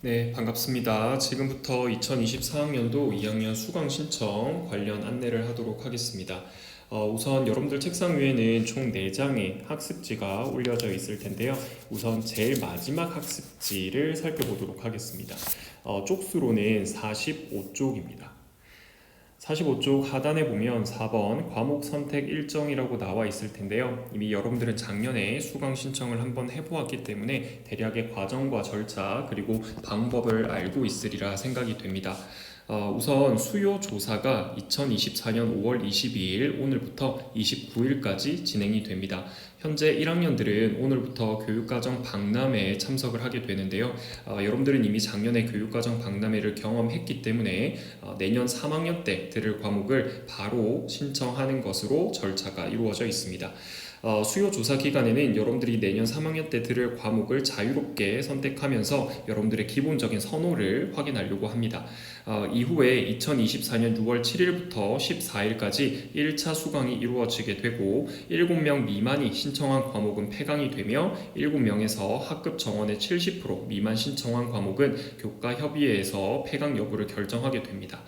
네, 반갑습니다. 지금부터 2024학년도 2학년 수강 신청 관련 안내를 하도록 하겠습니다. 우선 여러분들 책상 위에는 총 4장의 학습지가 올려져 있을 텐데요. 우선 제일 마지막 학습지를 살펴보도록 하겠습니다. 쪽수로는 45쪽입니다. 45쪽 하단에 보면 4번 과목 선택 일정이라고 나와 있을 텐데요. 이미 여러분들은 작년에 수강 신청을 한번 해보았기 때문에 대략의 과정과 절차 그리고 방법을 알고 있으리라 생각이 됩니다. 우선 수요 조사가 2024년 5월 22일 오늘부터 29일까지 진행이 됩니다. 현재 1학년들은 오늘부터 교육과정 박람회에 참석을 하게 되는데요. 여러분들은 이미 작년에 교육과정 박람회를 경험했기 때문에 내년 3학년 때 들을 과목을 바로 신청하는 것으로 절차가 이루어져 있습니다. 수요 조사 기간에는 여러분들이 내년 3학년 때 들을 과목을 자유롭게 선택하면서 여러분들의 기본적인 선호를 확인하려고 합니다. 이후에 2024년 6월 7일부터 14일까지 1차 수강이 이루어지게 되고 7명 미만이 신청한 과목은 폐강이 되며 7명에서 학급 정원의 70% 미만 신청한 과목은 교과협의회에서 폐강 여부를 결정하게 됩니다.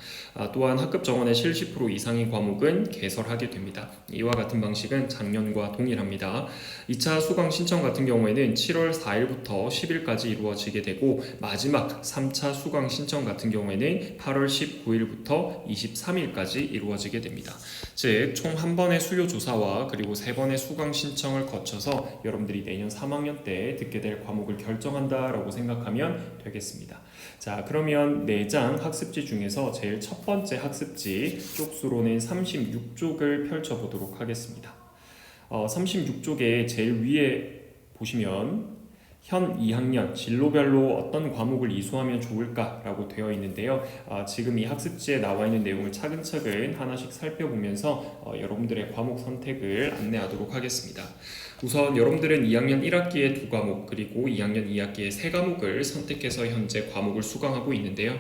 또한 학급 정원의 70% 이상의 과목은 개설하게 됩니다. 이와 같은 방식은 작년과 동일합니다. 2차 수강 신청 같은 경우에는 7월 4일부터 10일까지 이루어지게 되고 마지막 3차 수강 신청 같은 경우에는 8월 19일부터 23일까지 이루어지게 됩니다. 즉 총 한 번의 수요 조사와 그리고 3번의 수강 신청을 거쳐서 여러분들이 내년 3학년 때 듣게 될 과목을 결정한다라고 생각하면 되겠습니다. 자, 그러면 4장 학습지 중에서 제일 첫 번째 학습지 쪽수로는 36쪽을 펼쳐보도록 하겠습니다. 36쪽의 제일 위에 보시면 현 2학년 진로별로 어떤 과목을 이수하면 좋을까라고 되어 있는데요. 지금 이 학습지에 나와 있는 내용을 차근차근 하나씩 살펴보면서 여러분들의 과목 선택을 안내하도록 하겠습니다. 우선 여러분들은 2학년 1학기에 2과목 그리고 2학년 2학기에 3과목을 선택해서 현재 과목을 수강하고 있는데요.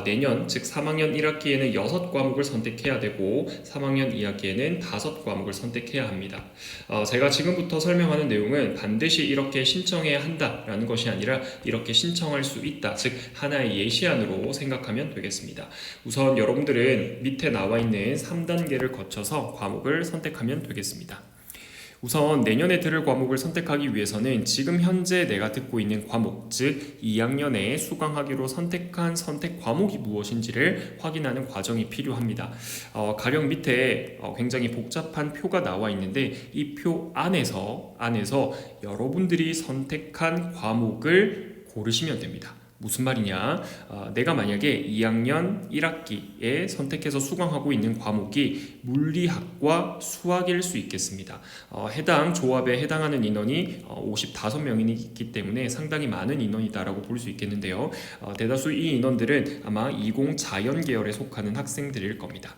내년 즉 3학년 1학기에는 6과목을 선택해야 되고 3학년 2학기에는 5과목을 선택해야 합니다. 제가 지금부터 설명하는 내용은 반드시 이렇게 신청해야 한다라는 것이 아니라 이렇게 신청할 수 있다, 즉 하나의 예시안으로 생각하면 되겠습니다. 우선 여러분들은 밑에 나와 있는 3단계를 거쳐서 과목을 선택하면 되겠습니다. 우선 내년에 들을 과목을 선택하기 위해서는 지금 현재 내가 듣고 있는 과목, 즉 2학년에 수강하기로 선택한 선택 과목이 무엇인지를 확인하는 과정이 필요합니다. 가령 밑에 굉장히 복잡한 표가 나와 있는데 이 표 안에서 여러분들이 선택한 과목을 고르시면 됩니다. 무슨 말이냐? 내가 만약에 2학년 1학기에 선택해서 수강하고 있는 과목이 물리학과 수학일 수 있겠습니다. 해당 조합에 해당하는 인원이 55명이기 때문에 상당히 많은 인원이다라고 볼 수 있겠는데요. 대다수 이 인원들은 아마 20 자연 계열에 속하는 학생들일 겁니다.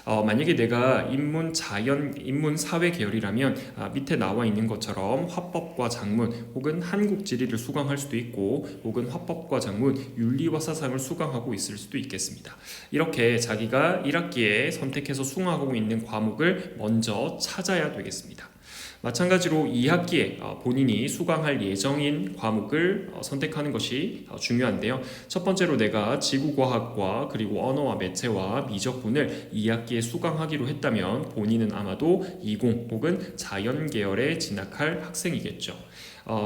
만약에 내가 인문 사회 계열이라면 밑에 나와 있는 것처럼 화법과 작문 혹은 한국 지리를 수강할 수도 있고 혹은 화법과 작문, 윤리와 사상을 수강하고 있을 수도 있겠습니다. 이렇게 자기가 1학기에 선택해서 수강하고 있는 과목을 먼저 찾아야 되겠습니다. 마찬가지로 2학기에 본인이 수강할 예정인 과목을 선택하는 것이 중요한데요. 첫 번째로 내가 지구과학과 그리고 언어와 매체와 미적분을 2학기에 수강하기로 했다면 본인은 아마도 20 혹은 자연 계열에 진학할 학생이겠죠.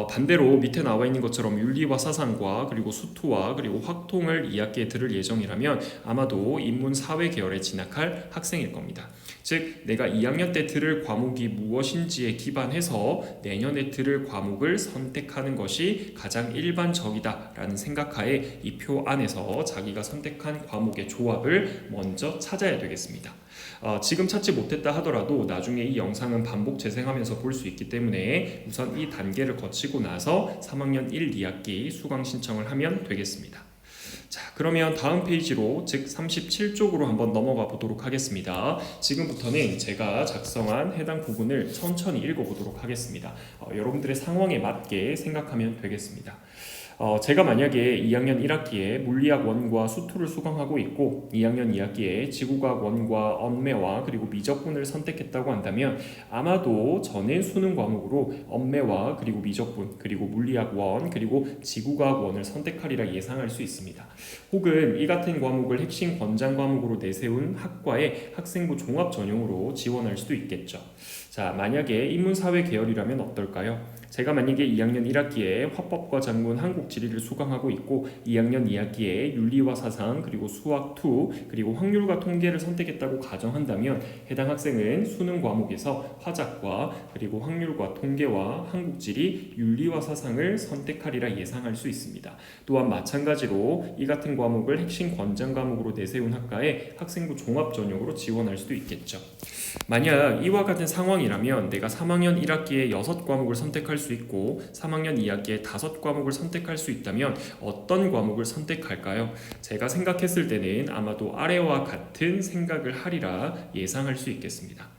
반대로 밑에 나와 있는 것처럼 윤리와 사상과 그리고 수투와 그리고 확통을 2학기에 들을 예정이라면 아마도 인문 사회 계열에 진학할 학생일 겁니다. 즉 내가 2학년 때 들을 과목이 무엇인지에 기반해서 내년에 들을 과목을 선택하는 것이 가장 일반적이다라는 생각하에 이 표 안에서 자기가 선택한 과목의 조합을 먼저 찾아야 되겠습니다. 지금 찾지 못했다 하더라도 나중에 이 영상은 반복 재생하면서 볼 수 있기 때문에 우선 이 단계를 거치고 나서 3학년 1, 2학기 수강 신청을 하면 되겠습니다. 자, 그러면 다음 페이지로 즉 37쪽으로 한번 넘어가 보도록 하겠습니다. 지금부터는 제가 작성한 해당 부분을 천천히 읽어보도록 하겠습니다. 여러분들의 상황에 맞게 생각하면 되겠습니다. 제가 만약에 2학년 1학기에 물리학 1과 수투를 수강하고 있고 2학년 2학기에 지구과학 1과 언매와 그리고 미적분을 선택했다고 한다면 아마도 저는 수능 과목으로 언매와 그리고 미적분 그리고 물리학 1 그리고 지구과학 1을 선택하리라 예상할 수 있습니다. 혹은 이 같은 과목을 핵심 권장 과목으로 내세운 학과에 학생부 종합 전형으로 지원할 수도 있겠죠. 자, 만약에 인문사회 계열이라면 어떨까요? 제가 만약에 2학년 1학기에 화법과 작문, 한국 지리를 수강하고 있고 2학년 2학기에 윤리와 사상, 그리고 수학 2, 그리고 확률과 통계를 선택했다고 가정한다면 해당 학생은 수능 과목에서 화작과 그리고 확률과 통계와 한국 지리, 윤리와 사상을 선택하리라 예상할 수 있습니다. 또한 마찬가지로 이 같은 과목을 핵심 권장 과목으로 내세운 학과에 학생부 종합 전형으로 지원할 수도 있겠죠. 만약 이와 같은 상황이라면 내가 3학년 1학기에 6과목을 선택할 수 있고 3학년 2학기에 5과목을 선택할 수 있다면 어떤 과목을 선택할까요? 제가 생각했을 때는 아마도 아래와 같은 생각을 하리라 예상할 수 있겠습니다.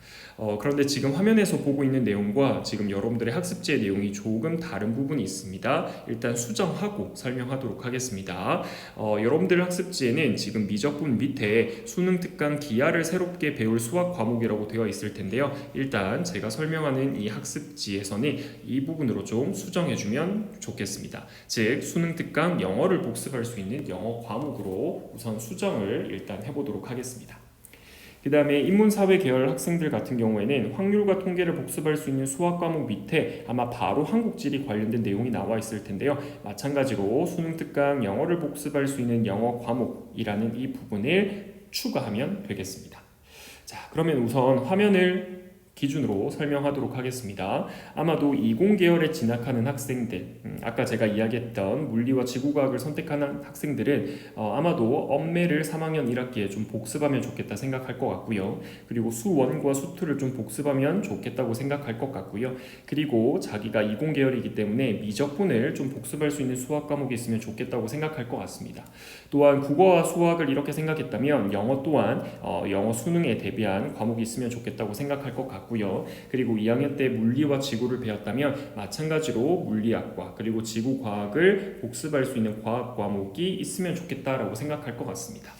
그런데 지금 화면에서 보고 있는 내용과 지금 여러분들의 학습지의 내용이 조금 다른 부분이 있습니다. 일단 수정하고 설명하도록 하겠습니다. 여러분들 학습지에는 지금 미적분 밑에 수능 특강 기하를 새롭게 배울 수학 과목이라고 되어 있을 텐데요. 일단 제가 설명하는 이 학습지에서는 이 부분으로 좀 수정해주면 좋겠습니다. 즉 수능 특강 영어를 복습할 수 있는 영어 과목으로 우선 수정을 일단 해보도록 하겠습니다. 그 다음에 인문사회 계열 학생들 같은 경우에는 확률과 통계를 복습할 수 있는 수학 과목 밑에 아마 바로 한국지리 관련된 내용이 나와 있을 텐데요. 마찬가지로 수능 특강 영어를 복습할 수 있는 영어 과목이라는 이 부분을 추가하면 되겠습니다. 자, 그러면 우선 화면을 기준으로 설명하도록 하겠습니다. 아마도 20 계열에 진학하는 학생들, 아까 제가 이야기했던 물리와 지구과학을 선택하는 학생들은 아마도 언매를 3학년 1학기에 좀 복습하면 좋겠다 생각할 것 같고요. 그리고 수1과 수2를 좀 복습하면 좋겠다고 생각할 것 같고요. 그리고 자기가 20 계열이기 때문에 미적분을 좀 복습할 수 있는 수학 과목이 있으면 좋겠다고 생각할 것 같습니다. 또한 국어와 수학을 이렇게 생각했다면 영어 또한 영어 수능에 대비한 과목이 있으면 좋겠다고 생각할 것 같고요. 그리고 2학년 때 물리와 지구를 배웠다면 마찬가지로 물리학과 그리고 지구과학을 복습할 수 있는 과학 과목이 있으면 좋겠다라고 생각할 것 같습니다.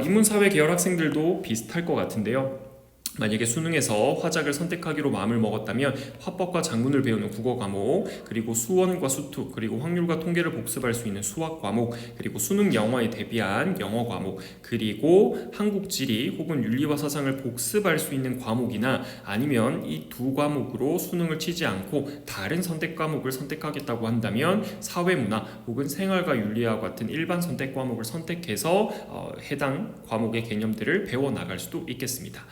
인문사회 계열 학생들도 비슷할 것 같은데요. 만약에 수능에서 화작을 선택하기로 마음을 먹었다면 화법과 작문을 배우는 국어 과목, 그리고 수1과 수2, 그리고 확률과 통계를 복습할 수 있는 수학 과목, 그리고 수능 영어에 대비한 영어 과목, 그리고 한국 지리 혹은 윤리와 사상을 복습할 수 있는 과목이나 아니면 이 두 과목으로 수능을 치지 않고 다른 선택 과목을 선택하겠다고 한다면 사회문화 혹은 생활과 윤리와 같은 일반 선택 과목을 선택해서 해당 과목의 개념들을 배워나갈 수도 있겠습니다.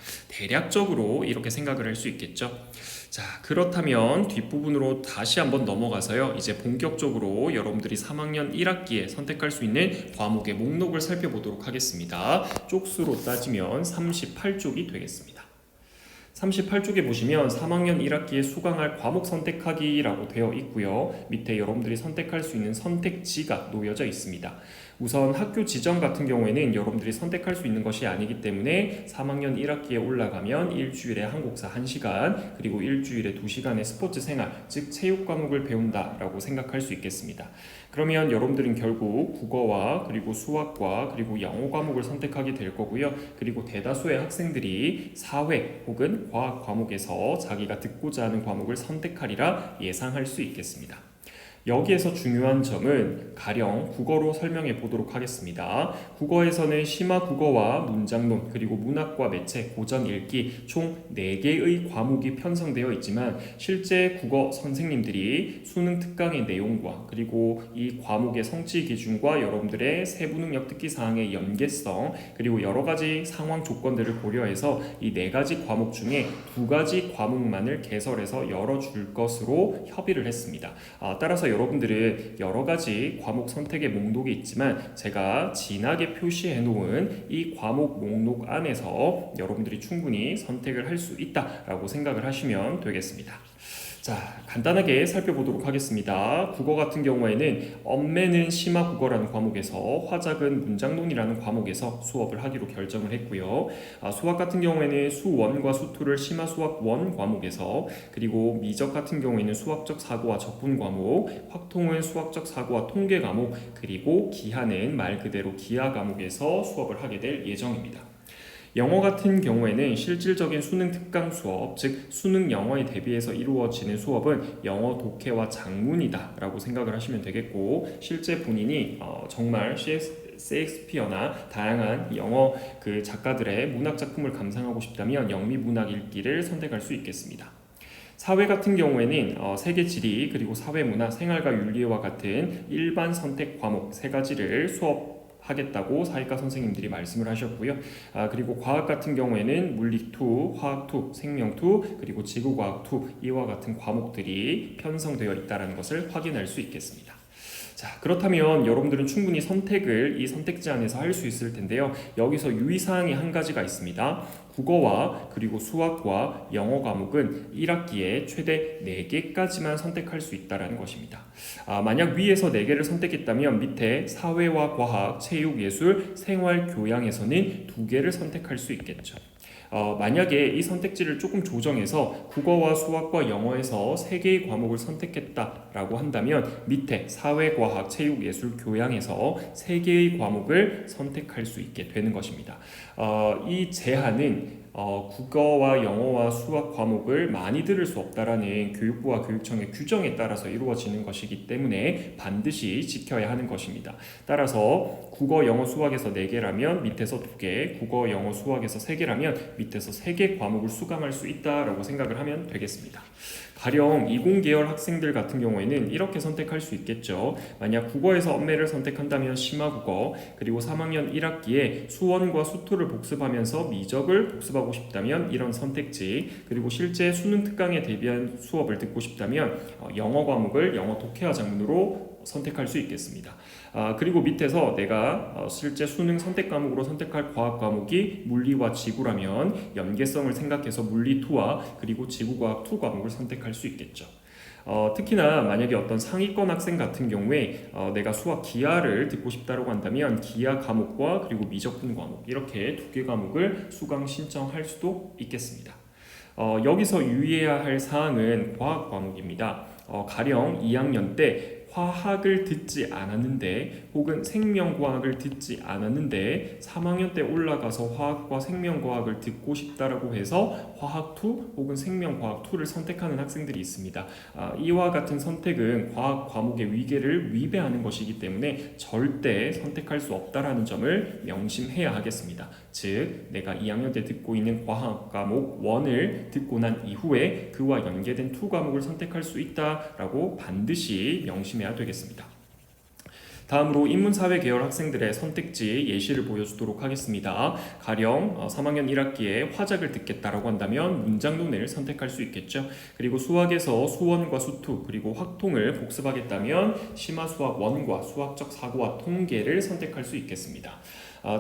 대략적으로 이렇게 생각을 할 수 있겠죠. 자, 그렇다면 뒷부분으로 다시 한번 넘어가서요. 이제 본격적으로 여러분들이 3학년 1학기에 선택할 수 있는 과목의 목록을 살펴보도록 하겠습니다. 쪽수로 따지면 38쪽이 되겠습니다. 38쪽에 보시면 3학년 1학기에 수강할 과목 선택하기라고 되어 있고요. 밑에 여러분들이 선택할 수 있는 선택지가 놓여져 있습니다. 우선 학교 지정 같은 경우에는 여러분들이 선택할 수 있는 것이 아니기 때문에 3학년 1학기에 올라가면 일주일에 한국사 1시간 그리고 일주일에 2시간의 스포츠 생활, 즉 체육 과목을 배운다라고 생각할 수 있겠습니다. 그러면 여러분들은 결국 국어와 그리고 수학과 그리고 영어 과목을 선택하게 될 거고요. 그리고 대다수의 학생들이 사회 혹은 과학 과목에서 자기가 듣고자 하는 과목을 선택하리라 예상할 수 있겠습니다. 여기에서 중요한 점은 가령 국어로 설명해 보도록 하겠습니다. 국어에서는 심화 국어와 문장론 그리고 문학과 매체, 고전 읽기 총 4개의 과목이 편성되어 있지만 실제 국어 선생님들이 수능 특강의 내용과 그리고 이 과목의 성취 기준과 여러분들의 세부능력 특기 사항의 연계성 그리고 여러 가지 상황 조건들을 고려해서 이 4가지 과목 중에 2가지 과목만을 개설해서 열어줄 것으로 협의를 했습니다. 따라서 여러분들은 여러 가지 과목 선택의 목록이 있지만 제가 진하게 표시해 놓은 이 과목 목록 안에서 여러분들이 충분히 선택을 할 수 있다라고 생각을 하시면 되겠습니다. 자, 간단하게 살펴보도록 하겠습니다. 국어 같은 경우에는 엄매는 심화국어라는 과목에서 화작은 문장론이라는 과목에서 수업을 하기로 결정을 했고요. 수학 같은 경우에는 수1과 수2를 심화수학 1 과목에서, 그리고 미적 같은 경우에는 수학적 사고와 적분 과목, 확통은 수학적 사고와 통계 과목, 그리고 기하는 말 그대로 기하 과목에서 수업을 하게 될 예정입니다. 영어 같은 경우에는 실질적인 수능 특강 수업, 즉 수능 영어에 대비해서 이루어지는 수업은 영어 독해와 작문이다 라고 생각을 하시면 되겠고, 실제 본인이 정말 셰익스피어나 다양한 영어 그 작가들의 문학 작품을 감상하고 싶다면 영미문학 읽기를 선택할 수 있겠습니다. 사회 같은 경우에는 세계 지리, 그리고 사회문화, 생활과 윤리와 같은 일반 선택 과목 세 가지를 수업하겠다고 사회과 선생님들이 말씀을 하셨고요. 그리고 과학 같은 경우에는 물리2, 화학2, 생명2, 그리고 지구과학2 이와 같은 과목들이 편성되어 있다는 것을 확인할 수 있겠습니다. 자, 그렇다면 여러분들은 충분히 선택을 이 선택지 안에서 할 수 있을 텐데요. 여기서 유의사항이 한 가지가 있습니다. 국어와 그리고 수학과 영어 과목은 1학기에 최대 4개까지만 선택할 수 있다는 것입니다. 만약 위에서 4개를 선택했다면 밑에 사회와 과학, 체육, 예술, 생활, 교양에서는 2개를 선택할 수 있겠죠. 만약에 이 선택지를 조금 조정해서 국어와 수학과 영어에서 3개의 과목을 선택했다라고 한다면 밑에 사회과학, 체육, 예술, 교양에서 3개의 과목을 선택할 수 있게 되는 것입니다. 이 제한은 국어와 영어와 수학 과목을 많이 들을 수 없다라는 교육부와 교육청의 규정에 따라서 이루어지는 것이기 때문에 반드시 지켜야 하는 것입니다. 따라서 국어, 영어, 수학에서 4개라면 밑에서 2개, 국어, 영어, 수학에서 3개라면 밑에서 3개 과목을 수강할 수 있다라고 생각을 하면 되겠습니다. 가령 20계열 학생들 같은 경우에는 이렇게 선택할 수 있겠죠. 만약 국어에서 엄매를 선택한다면 심화국어, 그리고 3학년 1학기에 수1과 수2를 복습하면서 미적을 복습하고 싶다면 이런 선택지, 그리고 실제 수능 특강에 대비한 수업을 듣고 싶다면 영어 과목을 영어 독해와 작문으로 선택할 수 있겠습니다. 그리고 밑에서 내가 실제 수능 선택 과목으로 선택할 과학 과목이 물리와 지구라면 연계성을 생각해서 물리2와 그리고 지구과학2 과목을 선택할 수 있겠죠. 특히나 만약에 어떤 상위권 학생 같은 경우에 내가 수학 기하를 듣고 싶다고 한다면 기하 과목과 그리고 미적분 과목 이렇게 2개 과목을 수강 신청할 수도 있겠습니다. 여기서 유의해야 할 사항은 과학 과목입니다. 가령 2학년 때 화학을 듣지 않았는데 혹은 생명과학을 듣지 않았는데 3학년 때 올라가서 화학과 생명과학을 듣고 싶다라고 해서 화학2 혹은 생명과학2를 선택하는 학생들이 있습니다. 이와 같은 선택은 과학 과목의 위계를 위배하는 것이기 때문에 절대 선택할 수 없다라는 점을 명심해야 하겠습니다. 즉 내가 2학년 때 듣고 있는 과학 과목 1을 듣고 난 이후에 그와 연계된 2 과목을 선택할 수 있다라고 반드시 명심해야 되겠습니다. 다음으로 인문사회 계열 학생들의 선택지 예시를 보여주도록 하겠습니다. 가령 3학년 1학기에 화작을 듣겠다라고 한다면 문장론을 선택할 수 있겠죠. 그리고 수학에서 수1과 수2 그리고 확통을 복습하겠다면 심화수학 1과 수학적 사고와 통계를 선택할 수 있겠습니다.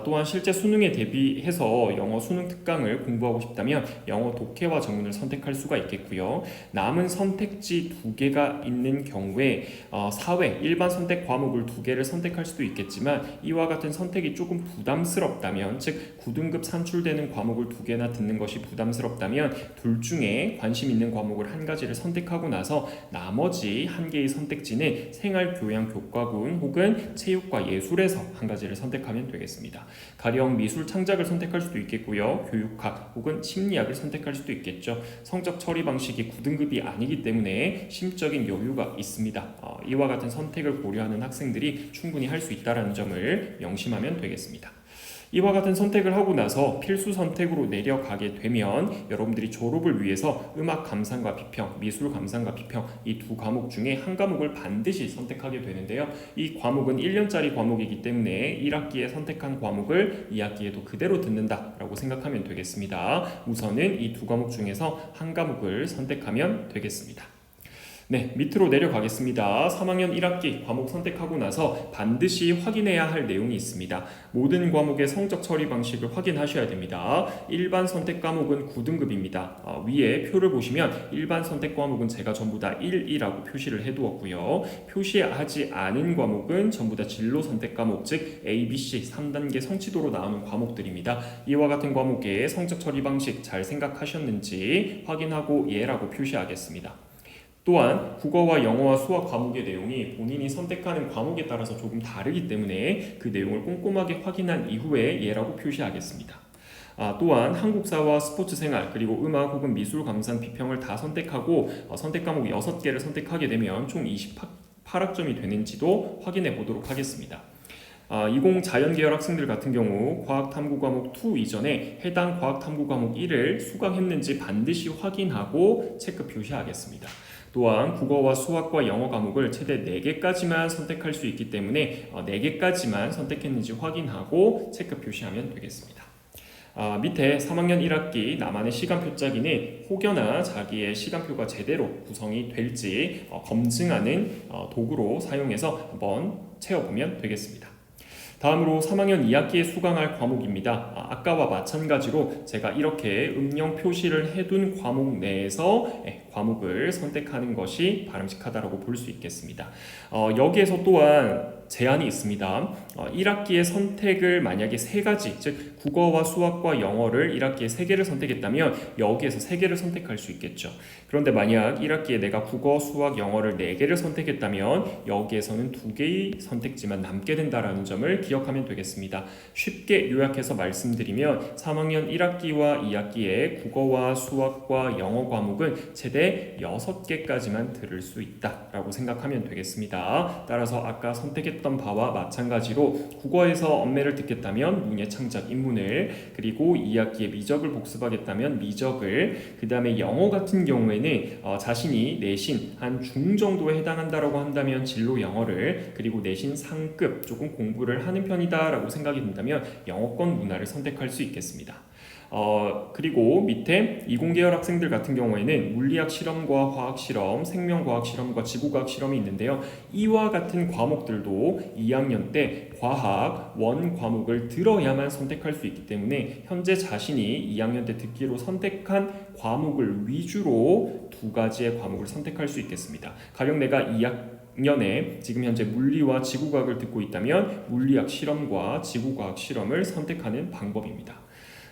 또한 실제 수능에 대비해서 영어 수능 특강을 공부하고 싶다면 영어 독해와 작문을 선택할 수가 있겠고요. 남은 선택지 2개가 있는 경우에 사회, 일반 선택 과목을 2개를 선택할 수도 있겠지만 이와 같은 선택이 조금 부담스럽다면, 즉 9등급 산출되는 과목을 2개나 듣는 것이 부담스럽다면 둘 중에 관심 있는 과목을 한 가지를 선택하고 나서 나머지 1개의 선택지는 생활교양교과군 혹은 체육과 예술에서 한 가지를 선택하면 되겠습니다. 가령 미술 창작을 선택할 수도 있겠고요. 교육학 혹은 심리학을 선택할 수도 있겠죠. 성적 처리 방식이 9등급이 아니기 때문에 심적인 여유가 있습니다. 이와 같은 선택을 고려하는 학생들이 충분히 할 수 있다는 점을 명심하면 되겠습니다. 이와 같은 선택을 하고 나서 필수 선택으로 내려가게 되면 여러분들이 졸업을 위해서 음악 감상과 비평, 미술 감상과 비평 이 2 과목 중에 한 과목을 반드시 선택하게 되는데요. 이 과목은 1년짜리 과목이기 때문에 1학기에 선택한 과목을 2학기에도 그대로 듣는다라고 생각하면 되겠습니다. 우선은 이 2 과목 중에서 한 과목을 선택하면 되겠습니다. 네, 밑으로 내려가겠습니다. 3학년 1학기 과목 선택하고 나서 반드시 확인해야 할 내용이 있습니다. 모든 과목의 성적 처리 방식을 확인하셔야 됩니다. 일반 선택 과목은 9등급입니다. 위에 표를 보시면 일반 선택 과목은 제가 전부 다 1이라고 표시를 해두었고요. 표시하지 않은 과목은 전부 다 진로 선택 과목, 즉 A, B, C 3단계 성취도로 나오는 과목들입니다. 이와 같은 과목의 성적 처리 방식 잘 생각하셨는지 확인하고 예라고 표시하겠습니다. 또한 국어와 영어와 수학 과목의 내용이 본인이 선택하는 과목에 따라서 조금 다르기 때문에 그 내용을 꼼꼼하게 확인한 이후에 예라고 표시하겠습니다. 또한 한국사와 스포츠생활 그리고 음악 혹은 미술 감상 비평을 다 선택하고 선택 과목 6개를 선택하게 되면 총 28학점이 되는지도 확인해 보도록 하겠습니다. 20 자연계열 학생들 같은 경우 과학탐구 과목 2 이전에 해당 과학탐구 과목 1을 수강했는지 반드시 확인하고 체크 표시하겠습니다. 또한 국어와 수학과 영어 과목을 최대 4개까지만 선택할 수 있기 때문에 4개까지만 선택했는지 확인하고 체크 표시하면 되겠습니다. 밑에 3학년 1학기 나만의 시간표 짜기는 혹여나 자기의 시간표가 제대로 구성이 될지 검증하는 도구로 사용해서 한번 채워보면 되겠습니다. 다음으로 3학년 2학기에 수강할 과목입니다. 아까와 마찬가지로 제가 이렇게 음영 표시를 해둔 과목 내에서 과목을 선택하는 것이 바람직하다고 볼 수 있겠습니다. 여기에서 또한 제한이 있습니다. 1학기의 선택을 만약에 3가지, 즉 국어와 수학과 영어를 1학기에 3개를 선택했다면 여기에서 3개를 선택할 수 있겠죠. 그런데 만약 1학기에 내가 국어, 수학, 영어를 4개를 선택했다면 여기에서는 2개의 선택지만 남게 된다는 점을 기억하면 되겠습니다. 쉽게 요약해서 말씀드리면 3학년 1학기와 2학기에 국어와 수학과 영어 과목은 최대 6개까지만 들을 수 있다라고 생각하면 되겠습니다. 따라서 아까 선택했던 바와 마찬가지로 국어에서 언매를 듣겠다면 문예 창작 인문을, 그리고 2학기에 미적을 복습하겠다면 미적을, 그 다음에 영어 같은 경우에는 자신이 내신 한 중 정도에 해당한다라고 한다면 진로 영어를, 그리고 내신 상급 조금 공부를 하는 편이다라고 생각이 든다면 영어권 문화를 선택할 수 있겠습니다. 그리고 밑에 이공계열 학생들 같은 경우에는 물리학 실험과 화학 실험, 생명과학 실험과 지구과학 실험이 있는데요. 이와 같은 과목들도 2학년 때 과학 원 과목을 들어야만 선택할 수 있기 때문에 현재 자신이 2학년 때 듣기로 선택한 과목을 위주로 2가지의 과목을 선택할 수 있겠습니다. 가령 내가 2학년에 지금 현재 물리와 지구과학을 듣고 있다면 물리학 실험과 지구과학 실험을 선택하는 방법입니다.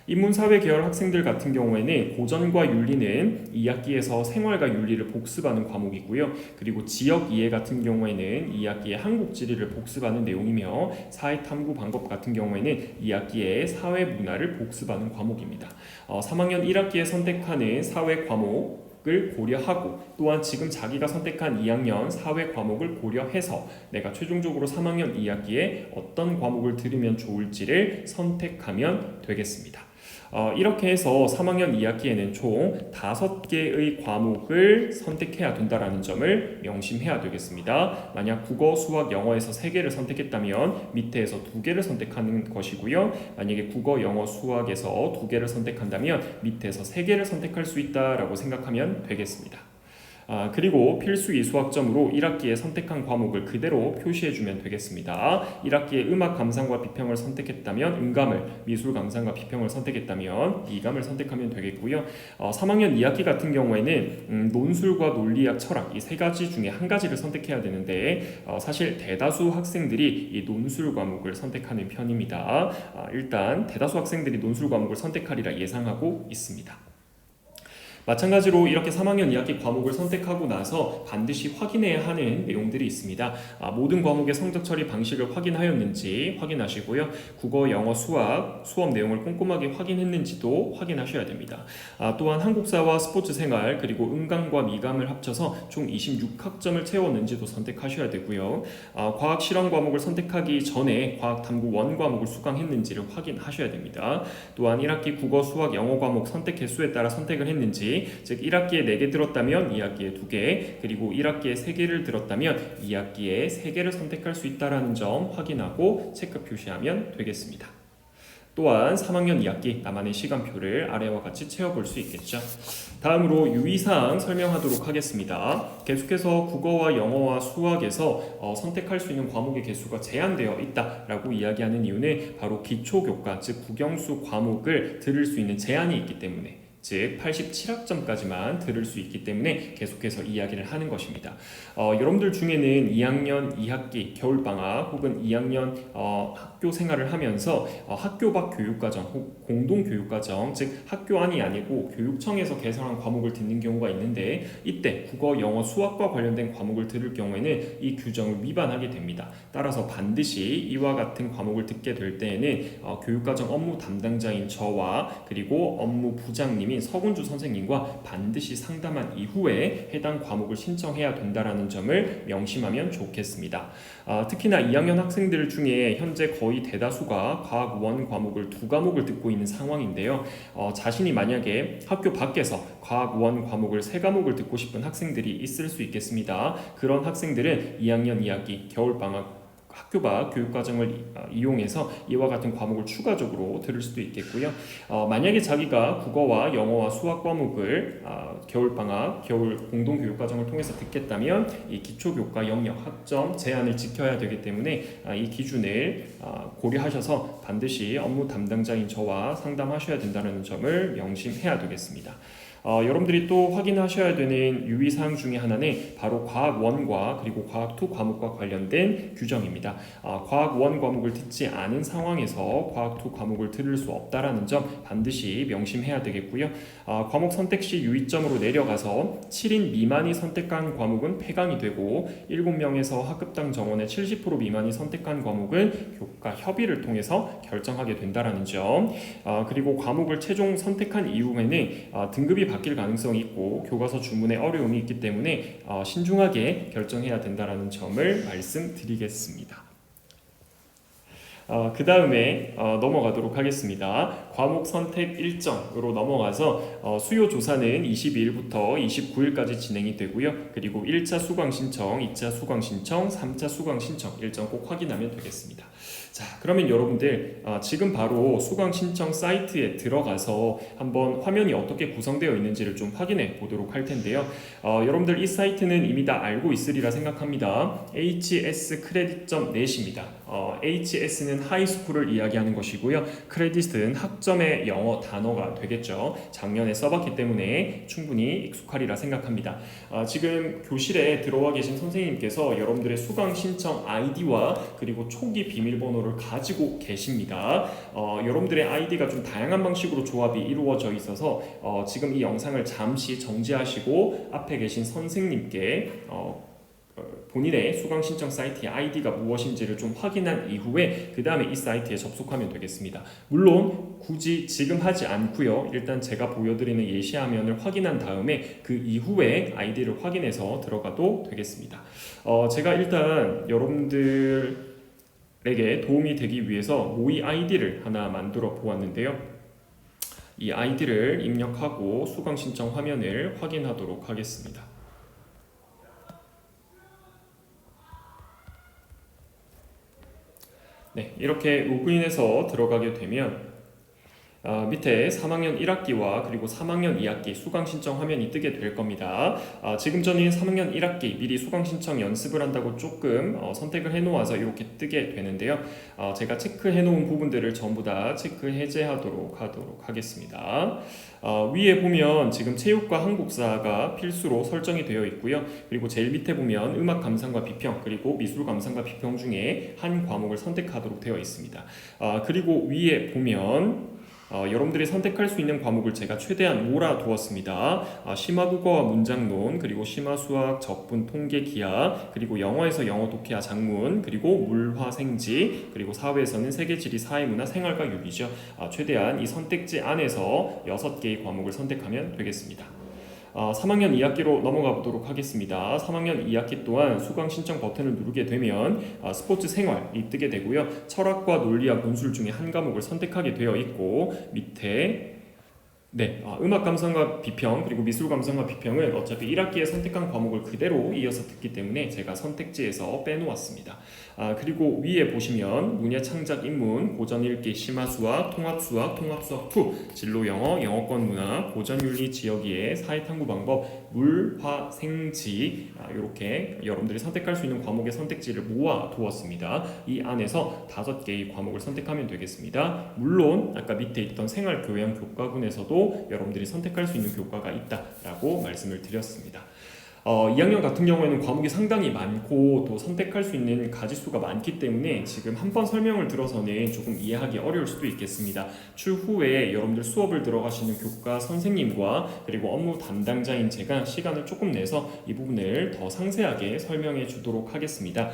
인문사회 계열 학생들 같은 경우에는 고전과 윤리는 2학기에서 생활과 윤리를 복습하는 과목이고요. 그리고 지역 이해 같은 경우에는 2학기에 한국 지리를 복습하는 내용이며 사회탐구 방법 같은 경우에는 2학기에 사회문화를 복습하는 과목입니다. 3학년 1학기에 선택하는 사회 과목을 고려하고 또한 지금 자기가 선택한 2학년 사회 과목을 고려해서 내가 최종적으로 3학년 2학기에 어떤 과목을 들으면 좋을지를 선택하면 되겠습니다. 이렇게 해서 3학년 2학기에는 총 5개의 과목을 선택해야 된다는 점을 명심해야 되겠습니다. 만약 국어, 수학, 영어에서 3개를 선택했다면 밑에서 2개를 선택하는 것이고요. 만약에 국어, 영어, 수학에서 2개를 선택한다면 밑에서 3개를 선택할 수 있다라고 생각하면 되겠습니다. 그리고 필수 이수학점으로 1학기에 선택한 과목을 그대로 표시해주면 되겠습니다. 1학기에 음악 감상과 비평을 선택했다면 음감을, 미술 감상과 비평을 선택했다면 미감을 선택하면 되겠고요. 3학년 2학기 같은 경우에는 논술과 논리학, 철학 이 3가지 중에 한 가지를 선택해야 되는데 사실 대다수 학생들이 이 논술 과목을 선택하는 편입니다. 일단 대다수 학생들이 논술 과목을 선택하리라 예상하고 있습니다. 마찬가지로 이렇게 3학년 2학기 과목을 선택하고 나서 반드시 확인해야 하는 내용들이 있습니다. 모든 과목의 성적 처리 방식을 확인하였는지 확인하시고요. 국어, 영어, 수학, 수업 내용을 꼼꼼하게 확인했는지도 확인하셔야 됩니다. 또한 한국사와 스포츠 생활 그리고 음감과 미감을 합쳐서 총 26학점을 채웠는지도 선택하셔야 되고요. 과학 실험 과목을 선택하기 전에 과학 탐구 원 과목을 수강했는지를 확인하셔야 됩니다. 또한 1학기 국어, 수학, 영어 과목 선택 개수에 따라 선택을 했는지, 즉 1학기에 4개 들었다면 2학기에 2개, 그리고 1학기에 3개를 들었다면 2학기에 3개를 선택할 수 있다는 점 확인하고 체크 표시하면 되겠습니다. 또한 3학년 2학기 나만의 시간표를 아래와 같이 채워볼 수 있겠죠. 다음으로 유의사항 설명하도록 하겠습니다. 계속해서 국어와 영어와 수학에서 선택할 수 있는 과목의 개수가 제한되어 있다라고 이야기하는 이유는 바로 기초교과, 즉 국영수 과목을 들을 수 있는 제한이 있기 때문에, 즉 87학점까지만 들을 수 있기 때문에 계속해서 이야기를 하는 것입니다. 여러분들 중에는 2학년 2학기 겨울방학 혹은 2학년 학교 생활을 하면서 학교 밖 교육과정 혹 공동교육과정, 즉 학교 안이 아니고 교육청에서 개설한 과목을 듣는 경우가 있는데, 이때 국어, 영어, 수학과 관련된 과목을 들을 경우에는 이 규정을 위반하게 됩니다. 따라서 반드시 이와 같은 과목을 듣게 될 때에는 교육과정 업무 담당자인 저와 그리고 업무 부장님 서군주 선생님과 반드시 상담한 이후에 해당 과목을 신청해야 된다는 점을 명심하면 좋겠습니다. 특히나 2학년 학생들 중에 현재 거의 대다수가 과학 원 과목을 2과목을 듣고 있는 상황인데요. 자신이 만약에 학교 밖에서 과학 원 과목을 3과목을 듣고 싶은 학생들이 있을 수 있겠습니다. 그런 학생들은 2학년 2학기 겨울방학 학교 밖 교육과정을 이용해서 이와 같은 과목을 추가적으로 들을 수도 있겠고요. 만약에 자기가 국어와 영어와 수학 과목을 겨울방학, 겨울 공동교육과정을 통해서 듣겠다면 이 기초교과 영역 학점 제한을 지켜야 되기 때문에 이 기준을 고려하셔서 반드시 업무 담당자인 저와 상담하셔야 된다는 점을 명심해야 되겠습니다. 여러분들이 또 확인하셔야 되는 유의사항 중에 하나는 바로 과학 1과 그리고 과학 2 과목과 관련된 규정입니다. 과학 1 과목을 듣지 않은 상황에서 과학 2 과목을 들을 수 없다라는 점 반드시 명심해야 되겠고요. 과목 선택 시 유의점으로 내려가서 7인 미만이 선택한 과목은 폐강이 되고 7명에서 학급당 정원의 70% 미만이 선택한 과목은 교과 협의를 통해서 결정하게 된다라는 점, 그리고 과목을 최종 선택한 이후에는 등급이 바뀔 가능성이 있고 교과서 주문에 어려움이 있기 때문에 신중하게 결정해야 된다는 점을 말씀드리겠습니다. 그 다음에 넘어가도록 하겠습니다. 과목 선택 일정으로 넘어가서 수요 조사는 22일부터 29일까지 진행이 되고요. 그리고 1차 수강 신청, 2차 수강 신청, 3차 수강 신청 일정 꼭 확인하면 되겠습니다. 자, 그러면 여러분들 지금 바로 수강 신청 사이트에 들어가서 한번 화면이 어떻게 구성되어 있는지를 좀 확인해 보도록 할 텐데요. 여러분들 이 사이트는 이미 다 알고 있으리라 생각합니다. hscredit.net입니다. HS는 하이스쿨을 이야기하는 것이고요. 크레딧은 학점의 영어 단어가 되겠죠. 작년에 써봤기 때문에 충분히 익숙하리라 생각합니다. 지금 교실에 들어와 계신 선생님께서 여러분들의 수강 신청 아이디와 그리고 초기 비밀번호를 가지고 계십니다. 여러분들의 아이디가 좀 다양한 방식으로 조합이 이루어져 있어서 지금 이 영상을 잠시 정지하시고 앞에 계신 선생님께 본인의 수강 신청 사이트의 아이디가 무엇인지를 좀 확인한 이후에 그 다음에 이 사이트에 접속하면 되겠습니다. 물론 굳이 지금 하지 않고요. 일단 제가 보여드리는 예시 화면을 확인한 다음에 그 이후에 아이디를 확인해서 들어가도 되겠습니다. 제가 일단 여러분들에게 도움이 되기 위해서 모의 아이디를 하나 만들어 보았는데요. 이 아이디를 입력하고 수강 신청 화면을 확인하도록 하겠습니다. 네, 이렇게 로그인해서 들어가게 되면 밑에 3학년 1학기와 그리고 3학년 2학기 수강 신청 화면이 뜨게 될 겁니다. 지금 저는 3학년 1학기 미리 수강 신청 연습을 한다고 조금 선택을 해놓아서 이렇게 뜨게 되는데요. 제가 체크해 놓은 부분들을 전부 다 체크 해제하도록 하겠습니다. 위에 보면 지금 체육과 한국사가 필수로 설정이 되어 있고요. 그리고 제일 밑에 보면 음악 감상과 비평 그리고 미술 감상과 비평 중에 한 과목을 선택하도록 되어 있습니다. 그리고 위에 보면 여러분들이 선택할 수 있는 과목을 제가 최대한 몰아두었습니다. 심화국어와 문장론, 그리고 심화수학, 적분, 통계, 기하, 그리고 영어에서 영어 독해와 작문, 그리고 물화생지, 그리고 사회에서는 세계지리, 사회문화, 생활과 윤리죠. 최대한 이 선택지 안에서 6개의 과목을 선택하면 되겠습니다. 3학년 2학기로 넘어가 보도록 하겠습니다. 3학년 2학기 또한 수강 신청 버튼을 누르게 되면 스포츠 생활이 뜨게 되고요. 철학과 논리학, 논술 중에 한 과목을 선택하게 되어 있고 밑에 네, 음악 감상과 비평 그리고 미술 감상과 비평은 어차피 1학기에 선택한 과목을 그대로 이어서 듣기 때문에 제가 선택지에서 빼놓았습니다. 그리고 위에 보시면 문예 창작 입문, 고전 읽기, 심화수학, 통합수학, 통합수학 2, 진로 영어, 영어권 문화, 고전 윤리 지역이의 사회 탐구 방법, 물, 화, 생지 이렇게 여러분들이 선택할 수 있는 과목의 선택지를 모아 두었습니다. 이 안에서 5개의 과목을 선택하면 되겠습니다. 물론 아까 밑에 있던 생활교양 교과군에서도 여러분들이 선택할 수 있는 교과가 있다라고 말씀을 드렸습니다. 2학년 같은 경우에는 과목이 상당히 많고 또 선택할 수 있는 가지수가 많기 때문에 지금 한 번 설명을 들어서는 조금 이해하기 어려울 수도 있겠습니다. 추후에 여러분들 수업을 들어가시는 교과 선생님과 그리고 업무 담당자인 제가 시간을 조금 내서 이 부분을 더 상세하게 설명해 주도록 하겠습니다.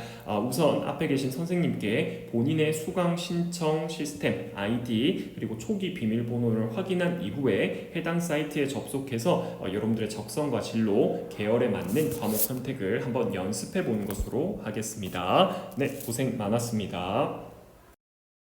우선 앞에 계신 선생님께 본인의 수강 신청 시스템 아이디 그리고 초기 비밀번호를 확인한 이후에 해당 사이트에 접속해서 여러분들의 적성과 진로, 계열에 맞는 과목 선택을 한번 연습해 보는 것으로 하겠습니다. 네, 고생 많았습니다.